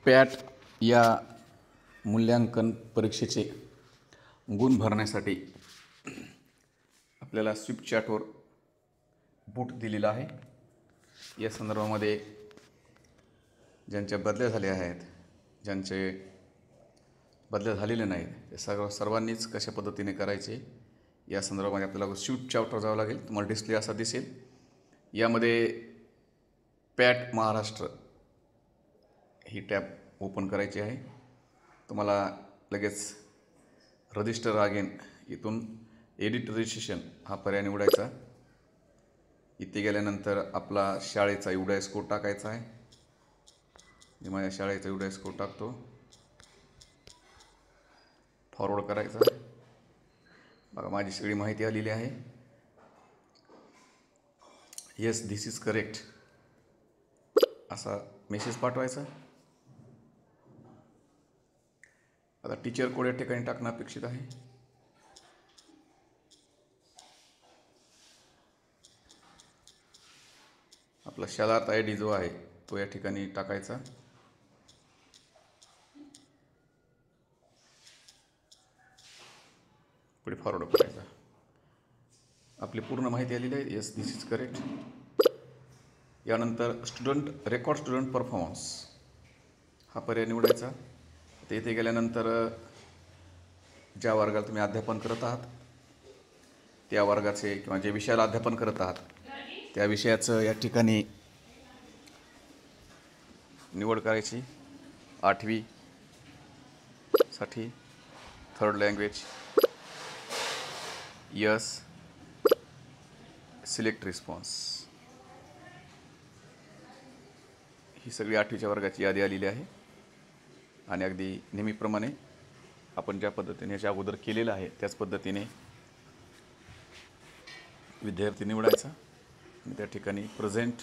पॅट या मूल्यांकन परीक्षेचे गुण भरण्यासाठी आपल्याला स्विपचॅटवर बूट दिलेला आहे। या संदर्भामध्ये ज्यांच्या बदल्या झाल्या आहेत, ज्यांचे बदल्या झालेले नाहीत, ते सर्वांनीच कशा पद्धतीने करायचे या संदर्भामध्ये आपल्याला स्विपचॅटवर जावं लागेल। तुम्हाला डिस्प्ले असा दिसेल। यामध्ये पॅट महाराष्ट्र ही टॅब ओपन करायची आहे। तुम्हाला लगेच रजिस्टर अगेन इथून एडिट रजिस्ट्रेशन हा पर्याय निवडायचा। इथे गेल्यानंतर आपला शाळेचा UDI स्कोर टाकायचा आहे। मी माझ्या शाळेचा UDI स्कोर टाकतो, फॉरवर्ड करायचा आहे। बघा माझी सगळी माहिती आलेली आहे। येस दिस इज करेक्ट असा मेसेज पाठवायचा। आता टीचर कोड या ठिकाणी टाकणं अपेक्षित आहे। आपला शाळात ID जो आहे तो या ठिकाणी टाकायचा। पुढे फॉरवर्ड करायचा। आपली पूर्ण माहिती आलेली आहे। Yes this is correct. यानंतर स्टुडंट रेकॉर्ड स्टुडंट परफॉर्मन्स हा पर्याय निवडायचा। तर इथे गेल्यानंतर ज्या वर्गाला तुम्ही अध्यापन करत आहात त्या वर्गाचे किंवा जे विषयाला अध्यापन करत आहात त्या विषयाचं या ठिकाणी निवड करायची। 8वी साठी third language, yes select response. ही सगळी 8वीच्या वर्गाची यादी आलेली आहे आणि अगदी नेहमीप्रमाणे आपण ज्या पद्धतीने याच्या अगोदर केलेलं आहे त्याच पद्धतीने विद्यार्थी निवडायचा आणि त्या ठिकाणी प्रेझेंट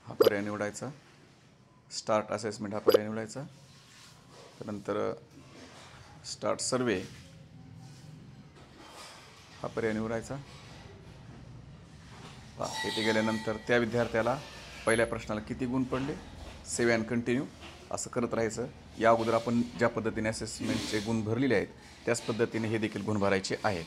हा पर्याय निवडायचा। स्टार्ट असेसमेंट हा पर्याय निवडायचा। त्यानंतर स्टार्ट सर्वे हा पर्याय निवडायचा। इथे गेल्यानंतर त्या विद्यार्थ्याला पहिल्या प्रश्नाला किती गुण पडले, सेव्ह अँड कंटिन्यू असं करत राहायचं। या अगोदर आपण ज्या पद्धतीने असेसमेंटचे गुण भरलेले आहेत त्याच पद्धतीने हे देखील गुण भरायचे आहेत।